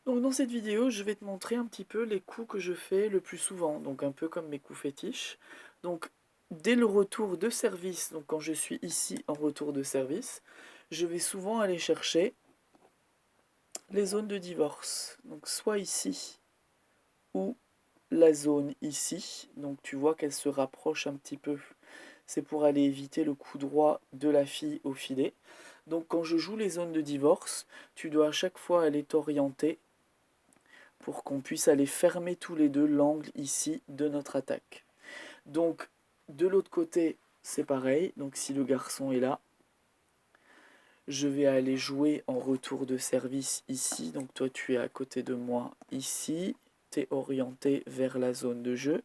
Donc dans cette vidéo, je vais te montrer un petit peu les coups que je fais le plus souvent, donc un peu comme mes coups fétiches. Donc dès le retour de service, donc quand je suis ici en retour de service, je vais souvent aller chercher les zones de divorce. Donc soit ici ou la zone ici. Donc tu vois qu'elle se rapproche un petit peu. C'est pour aller éviter le coup droit de la fille au filet. Donc quand je joue les zones de divorce, tu dois à chaque fois aller t'orienter pour qu'on puisse aller fermer tous les deux l'angle ici de notre attaque. Donc de l'autre côté, c'est pareil. Donc si le garçon est là, je vais aller jouer en retour de service ici. Donc toi tu es à côté de moi ici. Tu es orienté vers la zone de jeu.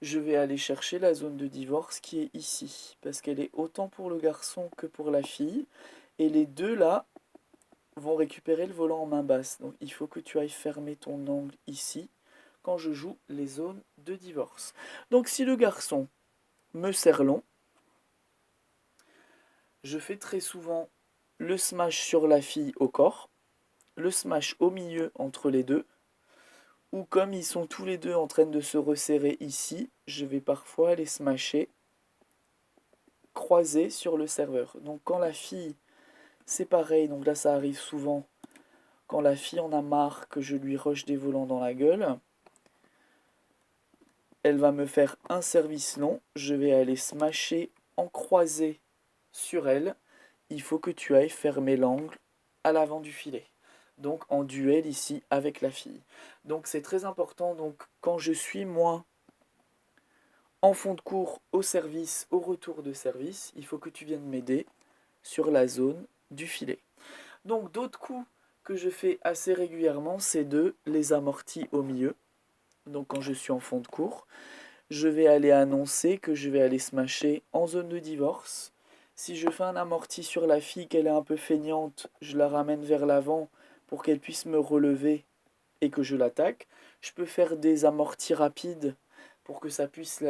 Je vais aller chercher la zone de divorce qui est ici. Parce qu'elle est autant pour le garçon que pour la fille. Et les deux là vont récupérer le volant en main basse. Donc il faut que tu ailles fermer ton angle ici quand je joue les zones de divorce. Donc si le garçon me serre long, je fais très souvent le smash sur la fille au corps, le smash au milieu entre les deux, ou comme ils sont tous les deux en train de se resserrer ici, je vais parfois les smasher croisés sur le serveur. Donc quand la fille, c'est pareil, donc là ça arrive souvent, quand la fille en a marre que je lui rush des volants dans la gueule, elle va me faire un service long, je vais aller smasher en croisé sur elle. Il faut que tu ailles fermer l'angle à l'avant du filet. Donc en duel ici avec la fille. Donc c'est très important. Donc quand je suis moi en fond de cours au service, au retour de service, il faut que tu viennes m'aider sur la zone du filet. Donc d'autres coups que je fais assez régulièrement, c'est de les amortis au milieu. Donc quand je suis en fond de cours, je vais aller annoncer que je vais aller smasher en zone de divorce. Si je fais un amorti sur la fille, qu'elle est un peu feignante, je la ramène vers l'avant pour qu'elle puisse me relever et que je l'attaque. Je peux faire des amortis rapides pour que ça puisse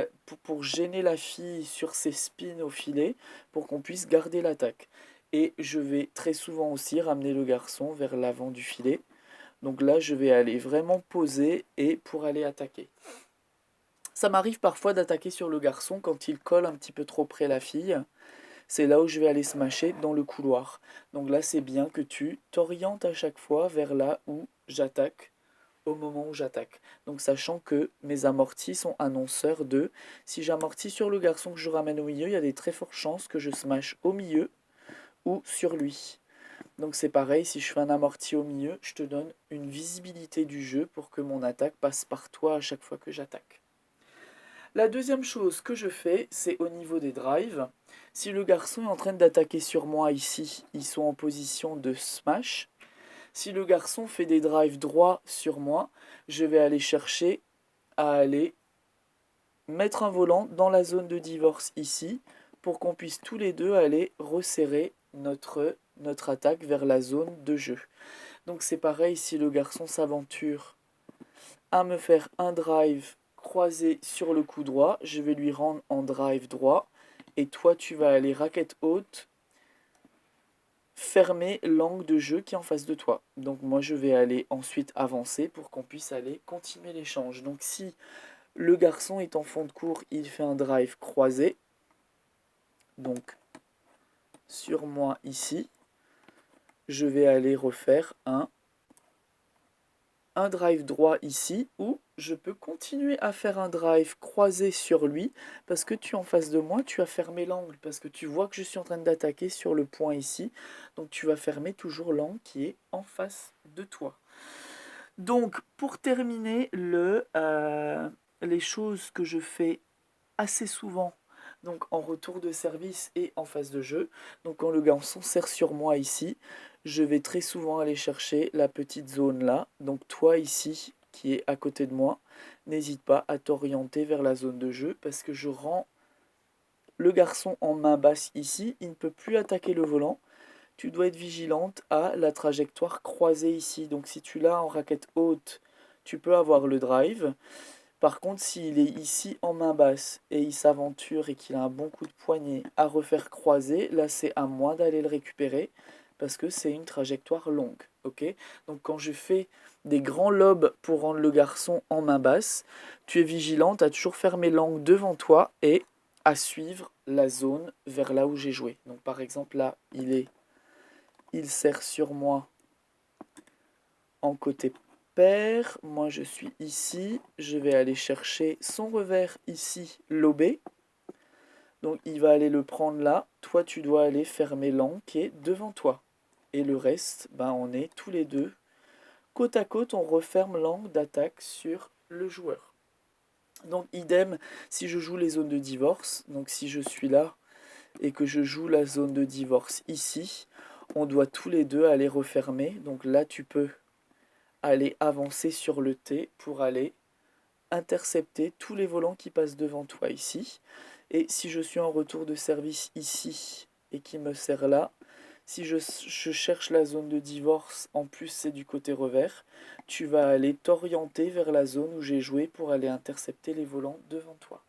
pour gêner la fille sur ses spins au filet pour qu'on puisse garder l'attaque. Et je vais très souvent aussi ramener le garçon vers l'avant du filet. Donc là, je vais aller vraiment poser et pour aller attaquer. Ça m'arrive parfois d'attaquer sur le garçon quand il colle un petit peu trop près la fille. C'est là où je vais aller smasher dans le couloir. Donc là, c'est bien que tu t'orientes à chaque fois vers là où j'attaque au moment où j'attaque. Donc sachant que mes amortis sont annonceurs de si j'amortis sur le garçon que je ramène au milieu, il y a des très fortes chances que je smash au milieu ou sur lui. Donc c'est pareil, si je fais un amorti au milieu, je te donne une visibilité du jeu pour que mon attaque passe par toi à chaque fois que j'attaque. La deuxième chose que je fais, c'est au niveau des drives. Si le garçon est en train d'attaquer sur moi ici, ils sont en position de smash. Si le garçon fait des drives droits sur moi, je vais aller chercher à aller mettre un volant dans la zone de divorce ici pour qu'on puisse tous les deux aller resserrer notre attaque vers la zone de jeu. Donc c'est pareil si le garçon s'aventure à me faire un drive croisé sur le coup droit, je vais lui rendre en drive droit et toi tu vas aller raquette haute fermer l'angle de jeu qui est en face de toi. Donc moi je vais aller ensuite avancer pour qu'on puisse aller continuer l'échange. Donc si le garçon est en fond de cours, il fait un drive croisé. Donc sur moi ici, je vais aller refaire un drive droit ici où je peux continuer à faire un drive croisé sur lui parce que tu es en face de moi, tu as fermé l'angle parce que tu vois que je suis en train d'attaquer sur le point ici. Donc tu vas fermer toujours l'angle qui est en face de toi. Donc pour terminer, les choses que je fais assez souvent donc en retour de service et en phase de jeu. Donc quand le garçon sert sur moi ici, je vais très souvent aller chercher la petite zone là. Donc toi ici qui est à côté de moi, n'hésite pas à t'orienter vers la zone de jeu parce que je rends le garçon en main basse ici, il ne peut plus attaquer le volant. Tu dois être vigilante à la trajectoire croisée ici. Donc si tu l'as en raquette haute, tu peux avoir le drive. Par contre, s'il est ici en main basse et il s'aventure et qu'il a un bon coup de poignet à refaire croiser, là c'est à moi d'aller le récupérer parce que c'est une trajectoire longue. Ok? Donc quand je fais des grands lobes pour rendre le garçon en main basse, tu es vigilante à toujours fermer l'angle devant toi et à suivre la zone vers là où j'ai joué. Donc par exemple là, il sert sur moi en côté pair. Moi je suis ici, je vais aller chercher son revers ici, lobé. Donc il va aller le prendre là, toi tu dois aller fermer l'angle qui est devant toi. Et le reste, ben, on est tous les deux côte à côte, on referme l'angle d'attaque sur le joueur. Donc idem si je joue les zones de divorce, donc si je suis là et que je joue la zone de divorce ici, on doit tous les deux aller refermer. Donc là tu peux aller avancer sur le T pour aller intercepter tous les volants qui passent devant toi ici. Et si je suis en retour de service ici et qui me sert là, si je cherche la zone de divorce, en plus c'est du côté revers, tu vas aller t'orienter vers la zone où j'ai joué pour aller intercepter les volants devant toi.